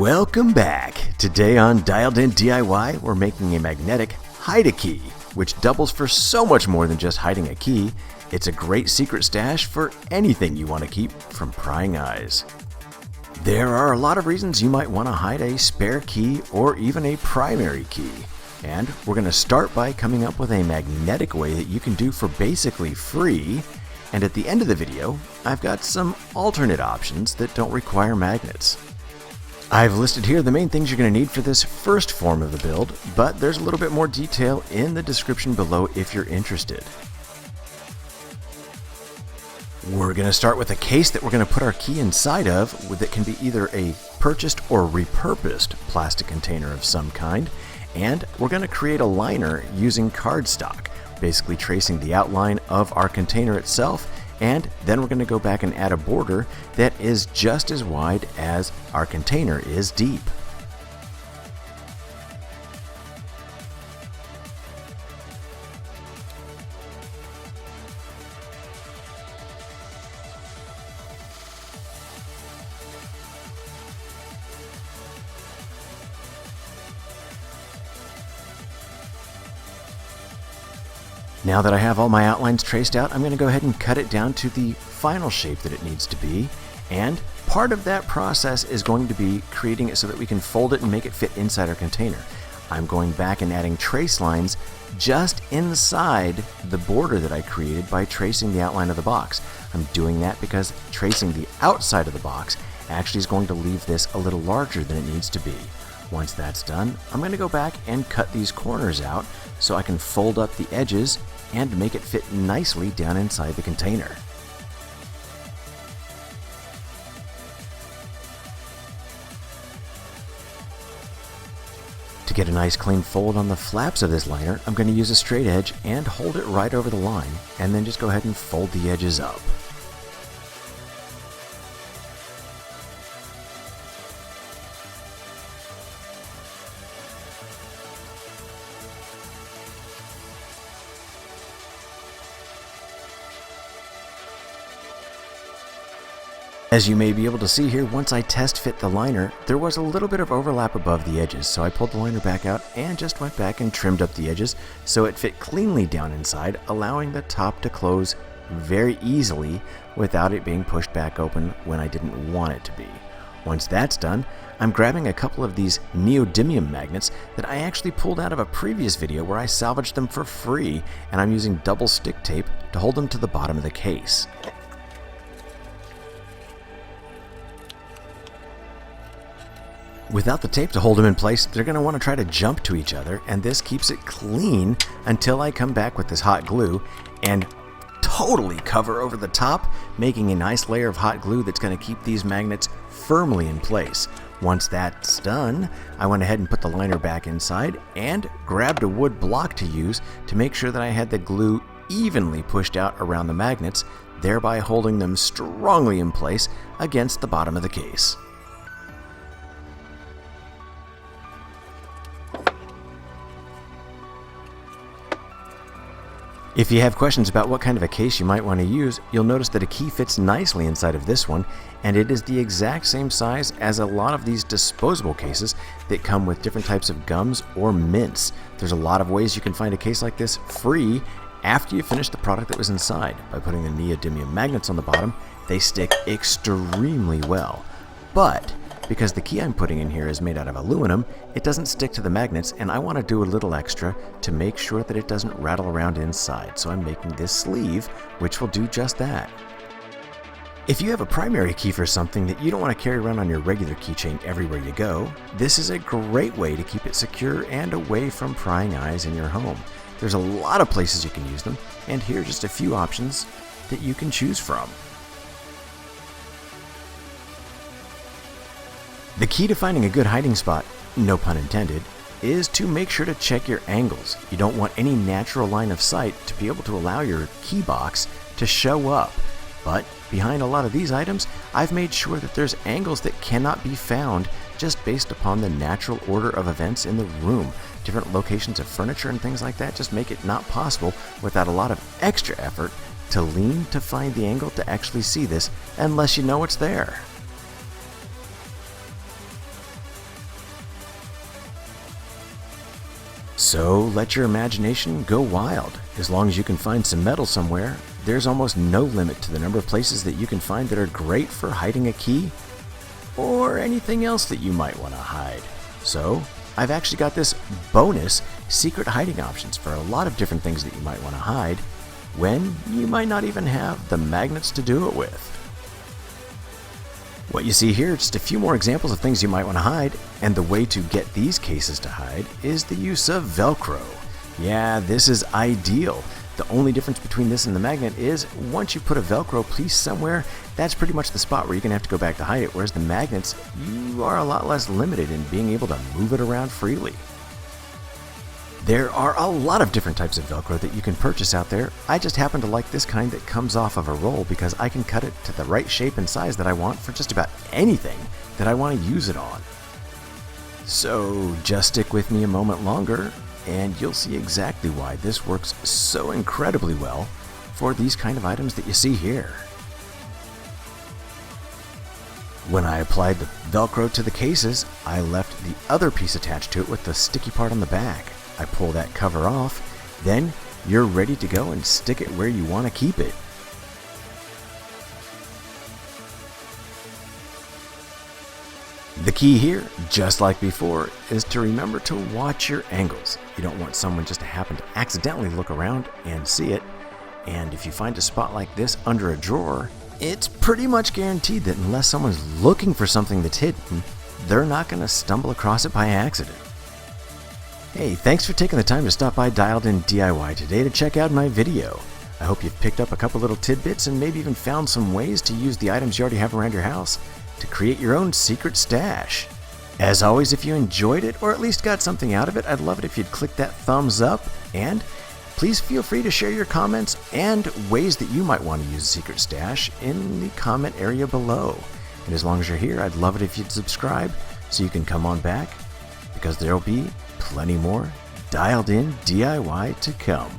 Welcome back! Today on Dialed In DIY, we're making a magnetic hide-a-key, which doubles for so much more than just hiding a key. It's a great secret stash for anything you want to keep from prying eyes. There are a lot of reasons you might want to hide a spare key or even a primary key. And we're going to start by coming up with a magnetic way that you can do for basically free. And at the end of the video, I've got some alternate options that don't require magnets. I've listed here the main things you're going to need for this first form of the build, but there's a little bit more detail in the description below if you're interested. We're going to start with a case that we're going to put our key inside of that can be either a purchased or repurposed plastic container of some kind, and we're going to create a liner using cardstock, basically tracing the outline of our container itself. And then we're going to go back and add a border that is just as wide as our container is deep. Now that I have all my outlines traced out, I'm going to go ahead and cut it down to the final shape that it needs to be. And part of that process is going to be creating it so that we can fold it and make it fit inside our container. I'm going back and adding trace lines just inside the border that I created by tracing the outline of the box. I'm doing that because tracing the outside of the box actually is going to leave this a little larger than it needs to be. Once that's done, I'm going to go back and cut these corners out so I can fold up the edges and make it fit nicely down inside the container. To get a nice clean fold on the flaps of this liner, I'm going to use a straight edge and hold it right over the line, and then just go ahead and fold the edges up. As you may be able to see here, once I test fit the liner, there was a little bit of overlap above the edges, so I pulled the liner back out and just went back and trimmed up the edges so it fit cleanly down inside, allowing the top to close very easily without it being pushed back open when I didn't want it to be. Once that's done, I'm grabbing a couple of these neodymium magnets that I actually pulled out of a previous video where I salvaged them for free, and I'm using double stick tape to hold them to the bottom of the case. Without the tape to hold them in place, they're going to want to try to jump to each other, and this keeps it clean until I come back with this hot glue and totally cover over the top, making a nice layer of hot glue that's going to keep these magnets firmly in place. Once that's done, I went ahead and put the liner back inside and grabbed a wood block to use to make sure that I had the glue evenly pushed out around the magnets, thereby holding them strongly in place against the bottom of the case. If you have questions about what kind of a case you might want to use, you'll notice that a key fits nicely inside of this one, and it is the exact same size as a lot of these disposable cases that come with different types of gums or mints. There's a lot of ways you can find a case like this free after you finish the product that was inside. By putting the neodymium magnets on the bottom, they stick extremely well. But because the key I'm putting in here is made out of aluminum, it doesn't stick to the magnets, and I want to do a little extra to make sure that it doesn't rattle around inside. So I'm making this sleeve, which will do just that. If you have a primary key for something that you don't want to carry around on your regular keychain everywhere you go, this is a great way to keep it secure and away from prying eyes in your home. There's a lot of places you can use them, and here are just a few options that you can choose from. The key to finding a good hiding spot, no pun intended, is to make sure to check your angles. You don't want any natural line of sight to be able to allow your key box to show up. But behind a lot of these items, I've made sure that there's angles that cannot be found just based upon the natural order of events in the room. Different locations of furniture and things like that just make it not possible without a lot of extra effort to lean to find the angle to actually see this unless you know it's there. So let your imagination go wild. As long as you can find some metal somewhere, there's almost no limit to the number of places that you can find that are great for hiding a key or anything else that you might want to hide. So I've actually got this bonus secret hiding options for a lot of different things that you might want to hide when you might not even have the magnets to do it with. What you see here, just a few more examples of things you might want to hide, and the way to get these cases to hide is the use of Velcro. Yeah, this is ideal. The only difference between this and the magnet is once you put a Velcro piece somewhere, that's pretty much the spot where you're going to have to go back to hide it, whereas the magnets, you are a lot less limited in being able to move it around freely. There are a lot of different types of Velcro that you can purchase out there. I just happen to like this kind that comes off of a roll because I can cut it to the right shape and size that I want for just about anything that I want to use it on. So just stick with me a moment longer and you'll see exactly why this works so incredibly well for these kind of items that you see here. When I applied the Velcro to the cases, I left the other piece attached to it with the sticky part on the back. I pull that cover off, then you're ready to go and stick it where you want to keep it. The key here, just like before, is to remember to watch your angles. You don't want someone just to happen to accidentally look around and see it. And if you find a spot like this under a drawer, it's pretty much guaranteed that unless someone's looking for something that's hidden, they're not going to stumble across it by accident. Hey, thanks for taking the time to stop by Dialed In DIY today to check out my video. I hope you've picked up a couple little tidbits and maybe even found some ways to use the items you already have around your house to create your own secret stash. As always, if you enjoyed it or at least got something out of it, I'd love it if you'd click that thumbs up, and please feel free to share your comments and ways that you might want to use a secret stash in the comment area below. And as long as you're here, I'd love it if you'd subscribe so you can come on back, because there'll be plenty more Dialed In DIY to come.